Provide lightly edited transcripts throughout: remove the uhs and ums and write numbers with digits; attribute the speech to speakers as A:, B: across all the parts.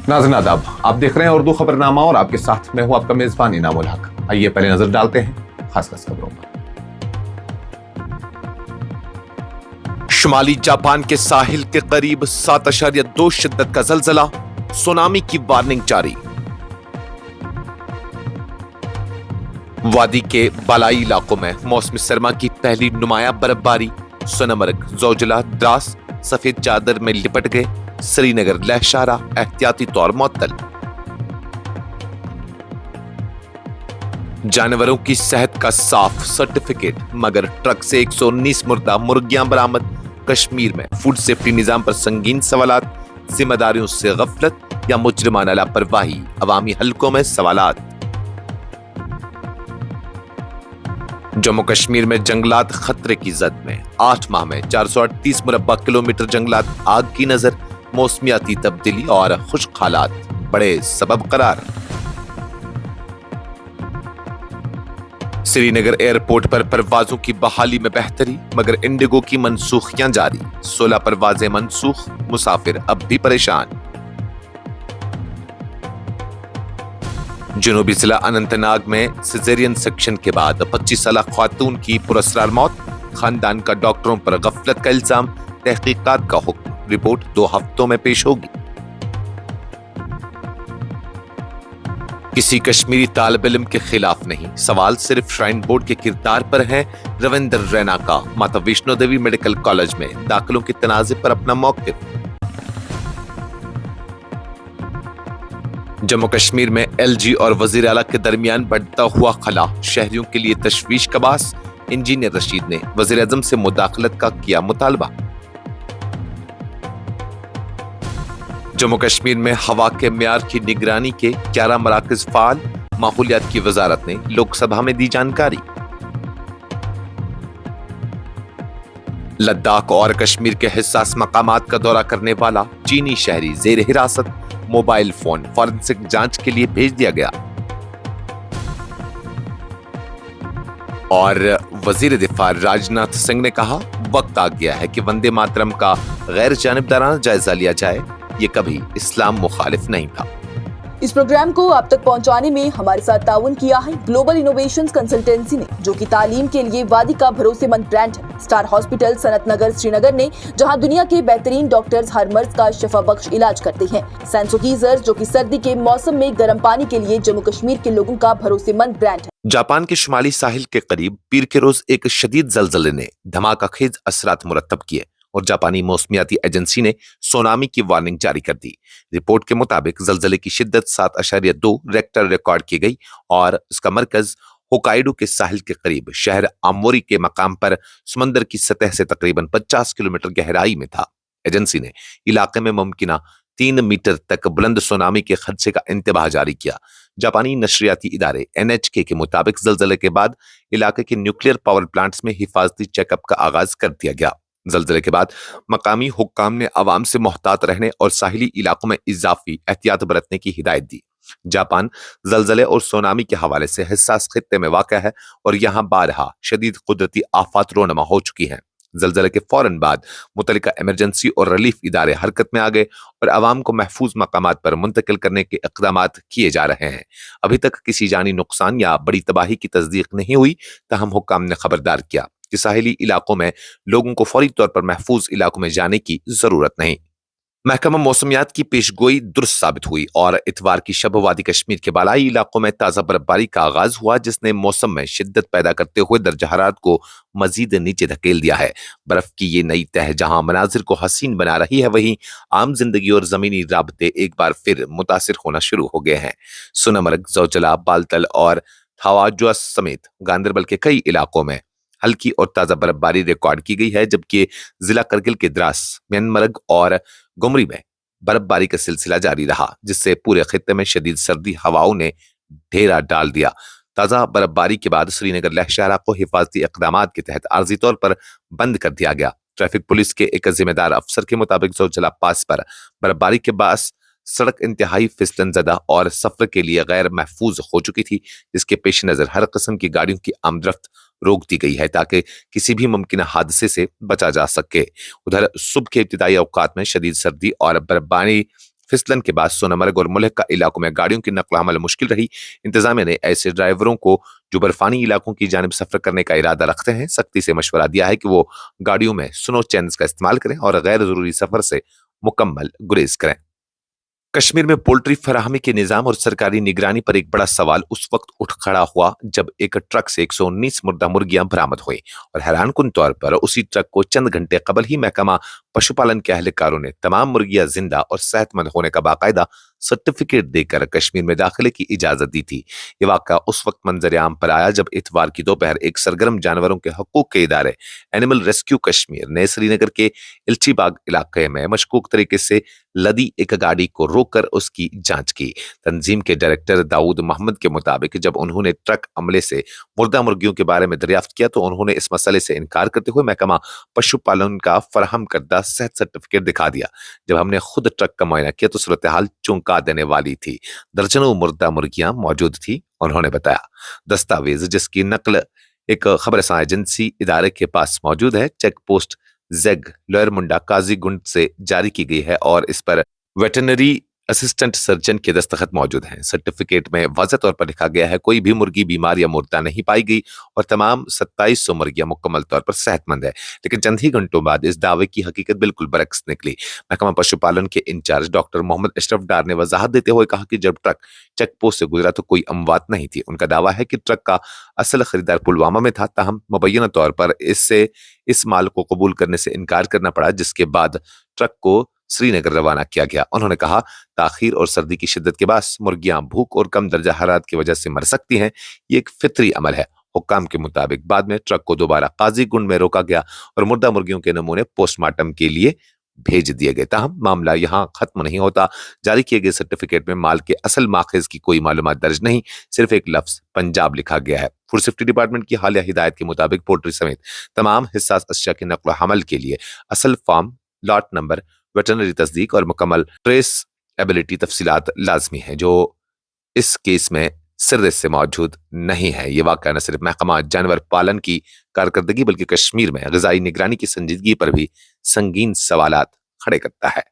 A: नाज़रीन आदाब, आप देख रहे हैं उर्दू खबरनामा और आपके साथ मैं हूं आपका मेजबान इनामुल हक। आइए पहले नजर डालते हैं खास खबरों पर।
B: शुमाली जापान के साहिल के करीब 7.2 शिद्दत का जलजला, सुनामी की वार्निंग जारी। वादी के बालाई इलाकों में मौसमी सरमा की पहली नुमायां बर्फबारी, सोनमर्ग, जोजिला, द्रास सफेद चादर में लिपट गए। श्रीनगर लहशारा एहतियाती तौर मुअत्तल। जानवरों की सेहत का साफ सर्टिफिकेट, मगर ट्रक से 119 मुर्दा मुर्गियां बरामद। कश्मीर में फूड सेफ्टी निजाम पर संगीन सवालात, जिम्मेदारियों से गफलत या मुजरिमाना लापरवाही, अवामी हलकों में सवालात। जम्मू कश्मीर में जंगलात खतरे की जद में, 8 माह में 438 मुरब्बा किलोमीटर जंगलात आग की नजर। मौसमियाती तब्दीली और खुश्क हालात बड़े सबब करार। श्रीनगर एयरपोर्ट पर परवाजों की बहाली में बेहतरी, मगर इंडिगो की मनसूखियां जारी। 16 परवाजें मनसूख, मुसाफिर अब भी परेशान। जनूबी जिला अनंतनाग में सिजेरियन सेक्शन के बाद 25 साल खातून की पुरस्कार मौत। खानदान का डॉक्टरों पर गफलत का इल्जाम, तहकीकात का हुक्म। रिपोर्ट 2 हफ्तों में पेश होगी। किसी कश्मीरी तालिब इल्म के खिलाफ नहीं, सवाल सिर्फ श्राइन बोर्ड के किरदार पर है। रविंदर रैना का माता वैष्णो देवी मेडिकल कॉलेज में दाखिलों के तनाज़े पर अपना मौक़िफ़। जम्मू कश्मीर में एलजी और वजीर आला के दरमियान बढ़ता हुआ खला शहरियों के लिए तशवीश का बास। इंजीनियर रशीद ने वजीर आज़म से मुदाखलत का किया मुतालबा। जम्मू कश्मीर में हवा के म्यार की निगरानी के 11 मराकज़ फाल। माहौलियात की वजारत ने लोकसभा में दी जानकारी। लद्दाख और कश्मीर के हिस्सास मकामात का दौरा करने वाला चीनी शहरी जेर हिरासत। मोबाइल फोन फॉरेंसिक जांच के लिए भेज दिया गया। और वजीर दिफा राजनाथ सिंह ने कहा, वक्त आ गया है कि वंदे मातरम का गैर जानिबदाराना जायजा लिया जाए। ये कभी इस्लाम मुखालिफ नहीं था।
C: इस प्रोग्राम को आप तक पहुंचाने में हमारे साथ ताउन किया है ग्लोबल इनोवेशंस कंसल्टेंसी ने, जो कि तालीम के लिए वादी का भरोसेमंद ब्रांड है। स्टार हॉस्पिटल सनत नगर श्रीनगर ने, जहां दुनिया के बेहतरीन डॉक्टर्स हर मर्ज का शफा बख्श इलाज करते हैं। सेंसोगीजर, जो कि सर्दी के मौसम में गर्म पानी के लिए जम्मू कश्मीर के लोगों का भरोसेमंद ब्रांड है।
B: जापान के शुमाली साहिल के करीब पीर के रोज एक शदीद जलजले ने धमाकाखेज असरात मुरतब किए और जापानी मौसमियाती एजेंसी ने सुनामी की वार्निंग जारी कर दी। रिपोर्ट के मुताबिक जलजले की शिद्दत 7.2 रेक्टर रिकॉर्ड की गई और इसका मरकज होकाइडो के साहिल के करीब शहर आमोरी के मकाम पर समंदर की सतह से तकरीबन 50 किलोमीटर गहराई में था। एजेंसी ने इलाके में मुमकिना 3 मीटर तक बुलंद सुनामी के खदशे का इंतबाह जारी किया। जापानी नशरियाती इदारे NHK के मुताबिक जलजले के बाद इलाके के न्यूक्लियर पावर प्लांट्स में हिफाजती चेकअप का आगाज कर दिया गया। जलजले के बाद मकामी हुक्काम ने आवाम से मोहतात रहने और साहिली इलाकों में इजाफी एहतियात बरतने की हिदायत दी। जापान जलजले और सुनामी के हवाले से हसास खित्ते में वाक़ा है और यहाँ बारहा शदीद कुदरती आफात रोनमा हो चुकी हैं। जलजले के फौरन बाद मुतल्लिका इमरजेंसी और रिलीफ इदारे हरकत में आ गए और आवाम को महफूज मकामात पर मुंतकिल करने के इक़दामात किए जा रहे हैं। अभी तक किसी जानी नुकसान या बड़ी तबाही की तस्दीक नहीं हुई, ताहम हुक्काम ने खबरदार किया कि साहिली इलाकों में लोगों को फौरी तौर पर महफूज इलाकों में जाने की जरूरत नहीं। महकमा मौसमियात की पेशगोई दुरुस्त साबित हुई और इतवार की शब वादी कश्मीर के बालाई इलाकों में ताज़ा बर्फबारी का आगाज हुआ, जिसने मौसम में शिद्दत पैदा करते हुए दर्जा हरारत को मजीद नीचे धकेल दिया है। बर्फ की ये नई तह जहां मनाजिर को हसीन बना रही है, वहीं आम जिंदगी और जमीनी राबते एक बार फिर मुतासिर होना शुरू हो गए हैं। सोनमर्ग, जोजिला, बालतल और थावाजुआ समेत गांदरबल के कई इलाकों में हल्की और ताजा बर्फबारी रिकॉर्ड की गई है, जबकि जिला करगिल के द्रास, म्यांमार्ग और गुमरी में बर्फबारी का सिलसिला जारी रहा, जिससे पूरे खित्ते में शदीद सर्दी हवाओं ने ढेरा डाल दिया। ताजा बर्फबारी के बाद श्रीनगर लहशारा को हिफाजती इक़दामात के तहत आर्जी तौर पर बंद कर दिया गया। ट्रैफिक पुलिस के एक जिम्मेदार अफसर के मुताबिक जोजिला पास पर बर्फबारी के बाद सड़क इंतहाई फिसलन ज़दा और सफर के लिए गैर महफूज हो चुकी थी, जिसके पेश नजर हर किस्म की गाड़ियों की आमदरफ्त रोक दी गई है ताकि किसी भी मुमकिन हादसे से बचा जा सके। उधर सुबह के इब्तिदाई औकात में शदीद सर्दी और बर्फबारी फिसलन के बाद सोनामर्ग और मुल्हका इलाकों में गाड़ियों की नकल हमल मुश्किल रही। इंतजामिया ने ऐसे ड्राइवरों को जो बर्फानी इलाकों की जानिब सफर करने का इरादा रखते हैं सख्ती से मशवरा दिया है कि वो गाड़ियों में स्नो चैनल्स का इस्तेमाल करें और गैर जरूरी सफर से मुकम्मल गुरेज करें। कश्मीर में पोल्ट्री फराहमी के निजाम और सरकारी निगरानी पर एक बड़ा सवाल उस वक्त उठ खड़ा हुआ जब एक ट्रक से 119 मुर्दा मुर्गियां बरामद हुई और हैरानकुन तौर पर उसी ट्रक को चंद घंटे कबल ही महकमा पशुपालन के अहलकारों ने तमाम मुर्गियां जिंदा और सेहतमंद होने का बाकायदा सर्टिफिकेट देकर कश्मीर में दाखिले की इजाजत दी थी। ये वाक़या उस वक्त मंजर आम पर आया जब इतवार की दोपहर एक सरगर्म जानवरों के हकूक के इदारे एनिमल रेस्क्यू कश्मीर ने श्रीनगर के इल्चीबाग इलाके में मशकूक तरीके से लदी एक गाड़ी को रोककर उसकी जांच की। तंजीम के डायरेक्टर दाऊद मोहम्मद के मुताबिक जब उन्होंने ट्रक अमले से मुर्दा मुर्गियों के बारे में दरियाफ्त किया तो उन्होंने इस मसले से इनकार करते हुए महकमा पशुपालन का फराहम करदा सेहत सर्टिफिकेट दिखा दिया। जब हमने खुद ट्रक का मुआयना किया तो सूरत हाल चौंका देने वाली थी। दर्जनों मुर्दा मुर्गियां मौजूद थी। उन्होंने बताया दस्तावेज जिसकी नकल एक खबरसां एजेंसी इदारे के पास मौजूद है चेक पोस्ट जेग लोअर मुंडा काजीगुंड से जारी की गई है और इस पर वेटरनरी असिस्टेंट सर्जन के दस्तखत मौजूद हैं। सर्टिफिकेट में वाज़ेह तौर पर लिखा गया है कोई भी मुर्गी बीमार या मुर्दा नहीं पाई गई और तमाम 2700 मुर्गियां मुकम्मल तौर पर सेहतमंद है। लेकिन चंद ही घंटों बाद इस दावे की हकीकत बिल्कुल बरक्स निकली। महकमा पशुपालन के इंचार्ज डॉक्टर मोहम्मद अशरफ डार ने वजाहत देते हुए कहा कि जब ट्रक चेक पोस्ट से गुजरा तो कोई अमवात नहीं थी। उनका दावा है कि ट्रक का असल खरीदार पुलवामा में था, ताहम मुबैना तौर पर इस माल को कबूल करने से इनकार करना पड़ा, जिसके बाद ट्रक को श्रीनगर रवाना किया गया। उन्होंने कहा ताखीर और सर्दी की शिद्दत के बाद मुर्गियां भूख और कम दर्जा हरारत की वजह से मर सकती हैं। ये एक फितरी अमल है। हुक्काम के मुताबिक बाद में ट्रक को दोबारा काजीगुंड में रोका गया और मुर्दा मुर्गियों के नमूने पोस्टमार्टम के लिए भेज दिए गए। ताहम मामला यहाँ खत्म नहीं होता। जारी किए गए सर्टिफिकेट में माल के असल माखिज की कोई मालूमात दर्ज नहीं, सिर्फ एक लफ्ज पंजाब लिखा गया है। फूड सेफ्टी डिपार्टमेंट की हालिया हिदायत के मुताबिक पोल्ट्री समेत तमाम हिस्सास अशिया के नकल हमल के लिए असल फार्म, लॉट नंबर, वेटरनरी तस्दीक और मुकम्मल ट्रेस एबिलिटी तफसीलात लाजमी है, जो इस केस में सिर्रे से मौजूद नहीं है। ये वाक़या न सिर्फ महकमा जानवर पालन की कारकर्दगी बल्कि कश्मीर में ग़िज़ाई निगरानी की संजीदगी पर भी संगीन सवालात खड़े करता है।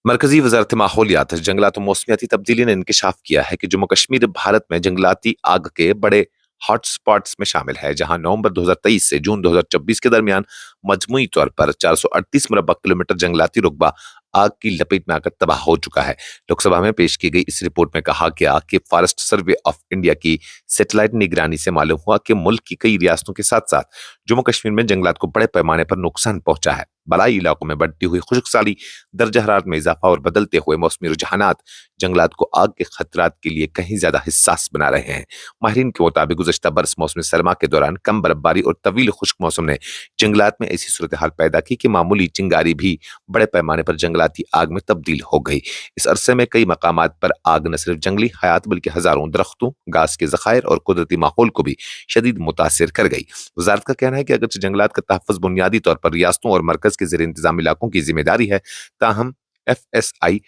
B: मरकजी वज़ारत माहौलियात, जंगलात और मौसमियाती तब्दीली ने इंकशाफ किया है कि जम्मू कश्मीर भारत में जंगलाती आग के बड़े हॉटस्पॉट्स में शामिल है, जहां नवंबर 2023 से जून 2024 के दरमियान मजमूई तौर पर 438 मुरब्बा किलोमीटर जंगलाती रुकबा आग की लपेट में आकर तबाह हो चुका है। लोकसभा में पेश की गई इस रिपोर्ट में कहा गया कि फॉरेस्ट सर्वे ऑफ इंडिया की सैटेलाइट निगरानी से मालूम हुआ कि मुल्क की कई रियासतों के साथ साथ जम्मू कश्मीर में जंगलात को बड़े पैमाने पर नुकसान पहुंचा है। बलाई इलाकों में बढ़ती हुई खुशकसाली, दर्जा हरारत में इजाफा और बदलते हुए मौसमी रुझानात जंगलात को आग के खतरात के लिए कहीं ज्यादा हिस्सास बना रहे हैं। माहिरीन के मुताबिक गुज़श्ता बरस मौसमी सरमा के दौरान कम बर्फबारी और तवील खुश्क मौसम ने जंगलात में ऐसी सूरत हाल पैदा की कि मामूली चिंगारी भी बड़े पैमाने पर जंगलाती आग में तब्दील हो गई। इस अरसे में कई मकामात पर आग न सिर्फ जंगली हयात बल्कि हजारों दरख्तों, घास के ज़खायर और कुदरती माहौल को भी शदीद मुतासिर कर गई। वजारत का कहना है कि अगरचे जंगलात का तहफ़्फ़ुज़ बुनियादी तौर पर रियासतों और मरकज के ज़ेर इंतजाम इलाकों की जिम्मेदारी है, ताहम FSI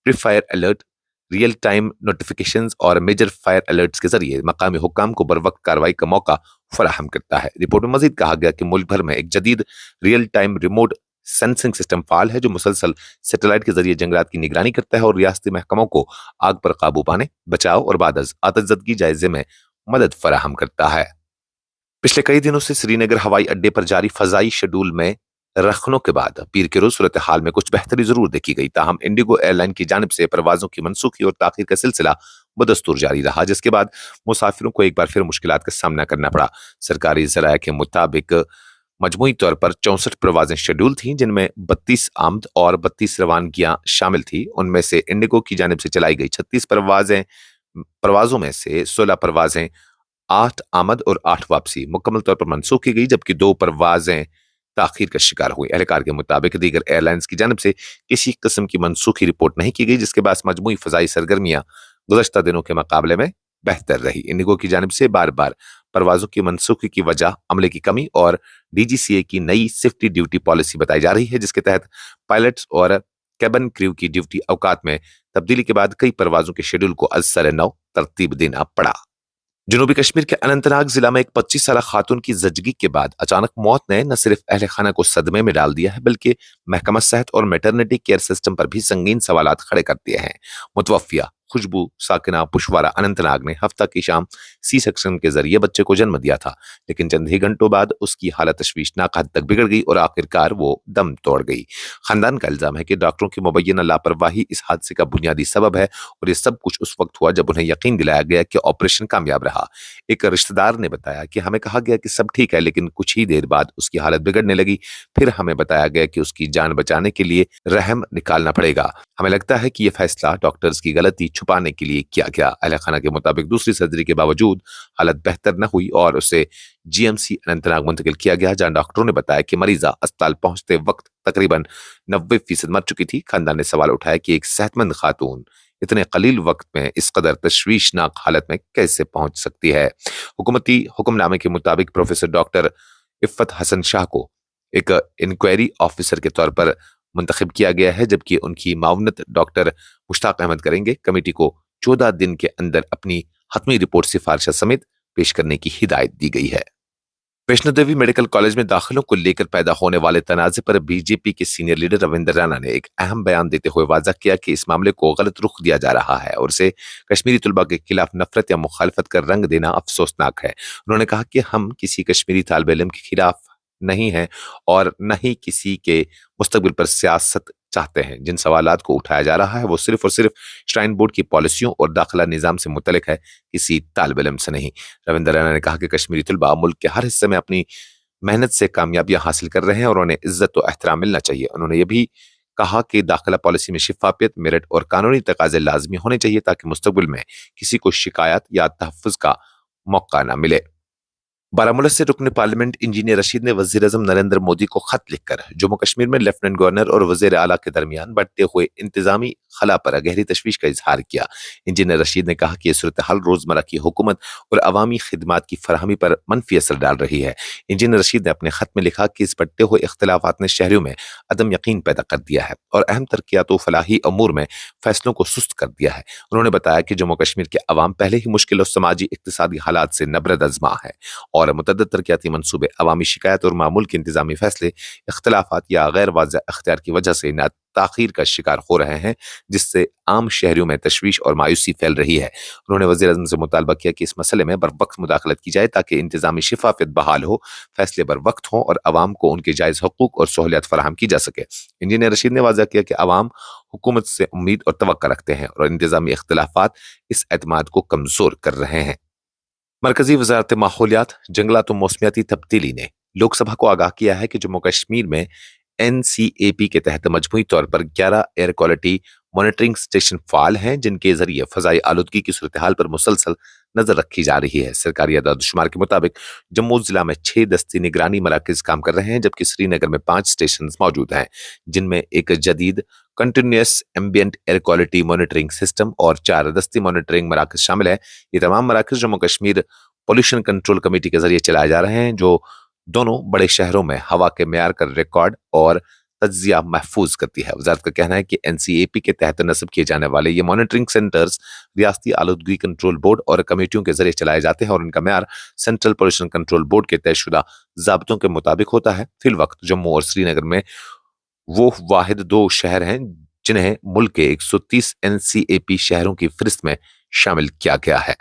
B: pre fire alert, real time notifications और मेजर फायर अलर्ट्स के जरिए मकामी हुक्काम को बरवक्त कार्रवाई का मौका फराहम करता है। रिपोर्ट में मजीद कहा गया कि मुल्क भर में एक जदीद real time remote sensing system फाल है, जो मुसलसल सैटेलाइट के जरिए जंगलात की निगरानी करता है और रियासती महकमों को आग पर काबू पाने, बचाव और बादज आतशज़दगी जायजे में मदद फराहम करता है। पिछले कई दिनों से श्रीनगर हवाई अड्डे पर जारी फजाई शेड्यूल में रखनों के बाद पीर के रोज सूरत हाल में कुछ बेहतरी जरूर देखी गई, ताहम इंडिगो एयरलाइन की जानिब से परवाजों की मनसूखी और ताखीर का सिलसिला बदस्तूर जारी रहा, जिसके बाद मुसाफिरों को एक बार फिर मुश्किलात का सामना करना पड़ा। सरकारी ज़राए के मुताबिक मजमूई तौर पर 64 परवाजें शेड्यूल थीं, जिनमें 32 आमद और 32 रवानगियां शामिल थी। उनमें से इंडिगो की जानिब से चलाई गई 36 परवाजों में से 16 परवाजें 8 आमद और 8 वापसी मुकम्मल तौर पर मनसूख की गई, जबकि 2 परवाजें ताखीर का शिकार हुई। एहलकार के मुताबिक दीगर एयरलाइंस की जानिब से किसी किस्म की मनसूखी रिपोर्ट नहीं की गई, जिसके बाद मजमूई फजाई सरगर्मियां गुज़श्ता दिनों के मुकाबले में बेहतर रही। इंडिगो की जानिब से बार बार परवाजों की मनसूखी की वजह अमले की कमी और DGCA की नई सेफ्टी ड्यूटी पॉलिसी बताई जा रही है, जिसके तहत पायलट्स और कैबिन क्रू की ड्यूटी औकात में तब्दीली के बाद कई परवाजों के शेड्यूल को अज़-सर-नौ तरतीब देना पड़ा। जनूबी कश्मीर के अनंतनाग जिला में एक 25 साल खातून की जजगी के बाद अचानक मौत ने न सिर्फ अहल खाना को सदमे में डाल दिया है बल्कि महकमा सेहत और मैटरनिटी केयर सिस्टम पर भी संगीन सवालात खड़े कर दिए हैं। मुतवफ़िया खुशबू साकिना पुशवारा अनंतनाग ने हफ्ता की शाम सी सेक्शन के जरिए बच्चे को जन्म दिया था, लेकिन चंद ही घंटों बाद उसकी हालत तशवीशनाक हद तक बिगड़ गई और आखिरकार वो दम तोड़ गई। खानदान का इल्जाम है कि डॉक्टरों की मुबैना लापरवाही इस हादसे का बुनियादी सबब है और ये सब कुछ उस वक्त हुआ जब उन्हें यकीन दिलाया गया कि ऑपरेशन कामयाब रहा। एक रिश्तेदार ने बताया कि हमें कहा गया कि सब ठीक है, लेकिन कुछ ही देर बाद उसकी हालत बिगड़ने लगी। फिर हमें बताया गया कि उसकी जान बचाने के लिए रहम निकालना पड़ेगा। हमें लगता है कि यह फैसला डॉक्टर्स की गलती छुपाने के लिए किया गया। अहल खाना के मुताबिक दूसरी सर्जरी के बावजूद हालत बेहतर न हुई और उसे जीएमसी अनंतनाग मुंतकिल किया गया, जहां डॉक्टरों ने बताया कि मरीजा अस्पताल पहुंचते वक्त तकरीबन 90% मर चुकी थी। खानदान ने सवाल उठाया कि एक सेहतमंद खातून इतने कलील वक्त में इस कदर तशवीशनाक हालत में कैसे पहुंच सकती है। हुकूमती हुक्मनामे के मुताबिक प्रोफेसर डॉक्टर इफ़्फ़त हसन शाह को एक इंक्वायरी ऑफिसर के तौर पर मुंतखब किया गया है, जबकि उनकी मावनत डॉक्टर मुश्ताक अहमद करेंगे। कमेटी को 14 दिन के अंदर अपनी हतमी रिपोर्ट सिफारिशा समेत पेश करने की हिदायत दी गई है। वैष्णो देवी मेडिकल कॉलेज में दाखिलों को लेकर पैदा होने वाले तनाज़े पर बीजेपी के सीनियर लीडर रविंद्र राणा ने एक अहम बयान देते हुए वाज़ा किया कि इस मामले को गलत रुख दिया जा रहा है और इसे कश्मीरी तुलबा के खिलाफ नफरत या मुखालफत का रंग देना अफसोसनाक है। उन्होंने कहा कि हम किसी कश्मीरी तालिब इल्म के खिलाफ नहीं हैं और न ही किसी के मुस्तकबिल पर सियासत चाहते हैं। जिन सवालात को उठाया जा रहा है वो सिर्फ और सिर्फ श्राइन बोर्ड की पॉलिसियों और दाखिला निज़ाम से मुतल्लिक है, किसी तालिब इल्म से नहीं। रविंद्र राणा ने कहा कि कश्मीरी तुलबा मुल्क के हर हिस्से में अपनी मेहनत से कामयाबियां हासिल कर रहे हैं और उन्हें इज्जत और एहतराम मिलना चाहिए। उन्होंने ये भी कहा कि दाखिला पॉलिसी में शिफाफियत, मेरिट और कानूनी तकाजे लाजमी होने चाहिए ताकि मुस्तकबिल में किसी को शिकायत या तहफ़्फ़ुज़ का मौका न मिले। बारामूला से रुकन पार्लियामेंट इंजीनियर रशीद ने वज़ीर-ए-आज़म नरेंद्र मोदी को खत लिखकर जम्मू कश्मीर में लेफ्टिनेंट गवर्नर और वज़ीर आला के दरमियान बढ़ते हुए इंतजामी खला पर गहरी तशवीश का इजहार किया। इंजीनियर रशीद ने कहा कि यह सूरत हाल रोजमर्रा की हुकूमत और अवामी खिदमात की फराहमी पर मनफी असर डाल रही है। इंजीनियर रशीद ने अपने खत में लिखा कि इस बढ़ते हुए इख्तिलाफात ने शहरियों में अदम यकीन पैदा कर दिया है और अहम तरक्यात व फलाही अमूर में फैसलों को सुस्त कर दिया है। उन्होंने बताया कि जम्मू कश्मीर के अवाम पहले ही मुश्किल और समाजी इक्तिसादी हालात से नबरद अज़मा है और मुतअद्दिद तरक्याती मंसूबे, अवामी शिकायत और मामूल के इंतजामी फैसले इख्तिलाफात या गैर वाज़ेह अख्तियार की वजह से ताखीर का शिकार हो रहे हैं, जिससे आम शहरियों में तशवीश और मायूसी फैल रही है। उन्होंने वज़ीर-ए-आज़म से मुतालबा किया कि इस मसले में बरवक्त मुदाखलत की जाए ताकि इंतजामी शिफाफियत बहाल हो, फैसले बरवक्त हों और अवाम को उनके जायज़ हकूक और सहूलियत फराहम की जा सके। इंजीनियर रशीद ने वाज़ा किया कि अवाम हुकूमत से उम्मीद और तवक्का रखते हैं और इंतजामी इख्तिलाफात इस एतमाद को कमज़ोर कर रहे हैं। मरकजी वज़ारत माहौलियात, जंगलात और मौसमियाती तब्दीली ने लोकसभा को आगाह किया है कि जम्मू कश्मीर में NCAP के तहत मजमूई तौर पर 11 एयर क्वालिटी मॉनिटरिंग स्टेशन फाल हैं, जिनके जरिए फजाई आलूदगी की सूरत हाल पर मुसलसल नजर रखी जा रही है। सरकारी आदादशुमार के मुताबिक जम्मू जिला में 6 दस्ती निगरानी मराकज काम कर रहे हैं, जबकि श्रीनगर में 5 स्टेशन मौजूद हैं, जिनमें एक जदीद continuous ambient air quality monitoring system और 4 दस्ती मॉनिटरिंग मराकज शामिल है। ये तमाम मराकज Jammu Kashmir pollution control committee के जरिए चलाए जा रहे हैं, जो दोनों बड़े शहरों में हवा के मेयार का रिकॉर्ड और तज्जिया महफूज करती है। वजारत का कहना है कि NCAP के तहत नस्ब किए जाने वाले ये मॉनिटरिंग सेंटर्स रियासती आलूदगी कंट्रोल बोर्ड और कमेटियों के जरिए चलाए जाते हैं और उनका मेयार सेंट्रल पोल्यूशन कंट्रोल बोर्ड के तयशुदा ज़ाब्तों के मुताबिक होता है। फिल वक्त जम्मू और श्रीनगर में वो वाहिद 2 शहर हैं जिन्हें मुल्क के 130 NCAP शहरों की फहरिस्त में शामिल किया गया है।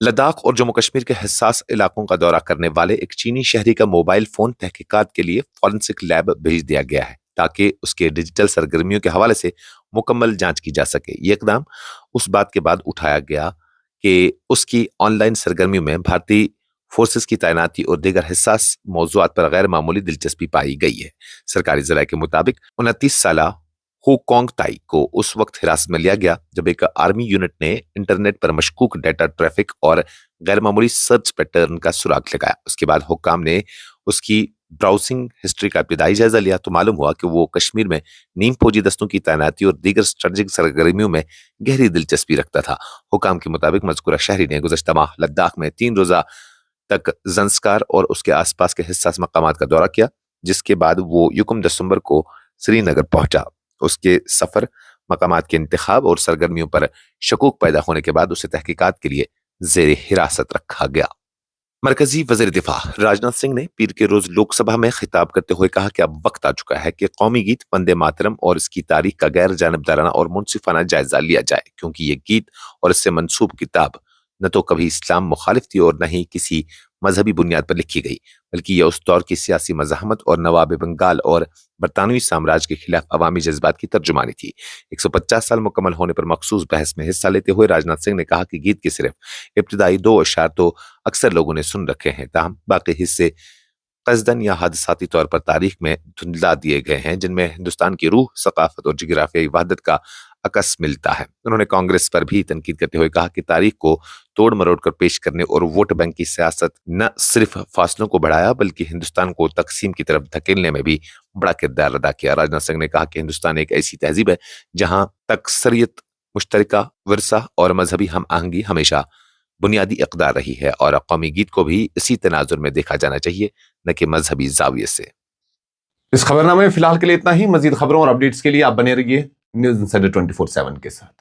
B: लद्दाख और जम्मू कश्मीर के हसास इलाकों का दौरा करने वाले एक चीनी शहरी का मोबाइल फोन तहकीकात के लिए फॉरेंसिक लैब भेज दिया गया है ताकि उसके डिजिटल सरगर्मियों के हवाले से मुकम्मल जांच की जा सके। ये इकदाम उस बात के बाद उठाया गया कि उसकी ऑनलाइन सरगर्मियों में भारतीय फोर्सेस की तैनाती और दीगर हसास मौज़ूआत पर गैर मामूली दिलचस्पी पाई गई है। सरकारी ज़राए के मुताबिक 29 साला हु कोंग ताई को उस वक्त हिरासत में लिया गया जब एक आर्मी यूनिट ने इंटरनेट पर मशकूक डाटा ट्रैफिक और गैर मामूली सर्च पैटर्न का सुराग लगाया। उसके बाद हुक्काम ने उसकी ब्राउजिंग हिस्ट्री का इब्तदाई जायजा लिया तो मालूम हुआ कि वो कश्मीर में नीम फौजी दस्तों की तैनाती और दीगर स्ट्रेटेजिक सरगर्मियों में गहरी दिलचस्पी रखता था। हुक्काम के मुताबिक मज़कूरा शहरी ने गुज़श्ता माह लद्दाख में 3 रोज़ा तक ज़ंस्कार और उसके आसपास के हिस्सास मकामात का दौरा किया, जिसके बाद वो 1 दिसंबर को श्रीनगर पहुंचा। उसके सफर, मकामात के इंतखाब और सरगर्मियों पर शकूक पैदा होने के बाद उसे तहकीकात के लिए जेर हिरासत रखा गया। मरकजी वज़ीर दिफा राजनाथ सिंह ने पीर के रोज लोकसभा में खिताब करते हुए कहा कि अब वक्त आ चुका है कि कौमी गीत वंदे मातरम और इसकी तारीख का गैर जानबदाराना और मुनसिफाना जायजा लिया जाए, क्योंकि ये गीत और इससे मंसूब किताब न तो कभी इस्लाम मुखालिफ थी और न ही किसी मजहबी बुनियाद पर लिखी गई, बल्कि यह उस दौर की सियासी मज़ाहमत और नवाब बंगाल और बरतानवी साम्राज्य के खिलाफ अवामी जज्बात की तर्जुमानी थी। 150 साल मुकम्मल होने पर मखसूस बहस में हिस्सा लेते हुए राजनाथ सिंह ने कहा कि गीत के सिर्फ इब्तिदाई 2 अशार तो अक्सर लोगों ने सुन रखे हैं, ताहम बाकी हिस्से कस्दन या हादसाती तौर पर तारीख में धुंधला दिए गए हैं, जिनमें हिंदुस्तान की रूह, सकाफत और जिग्राफियाई वहदत का अकस मिलता है। उन्होंने कांग्रेस पर भी तनकीद करते हुए कहा कि तारीख को तोड़ मरोड़ कर पेश करने और वोट बैंक की सियासत न सिर्फ फासलों को बढ़ाया बल्कि हिंदुस्तान को तकसीम की तरफ धकेलने में भी बड़ा किरदार अदा किया। राजनाथ सिंह ने कहा कि हिंदुस्तान एक ऐसी तहजीब है जहां तकसरियत, मुश्तरका विरसा और मजहबी हम आहंगी हमेशा बुनियादी इक़दार रही है और कौमी गीत को भी इसी तनाजुर में देखा जाना चाहिए, न कि मजहबी जाविये से।
A: इस खबरनामे में फिलहाल के लिए इतना ही। मजीद खबरों और अपडेट्स के लिए आप बने रहिए न्यूज़ इंसाइडर 24/7 के साथ।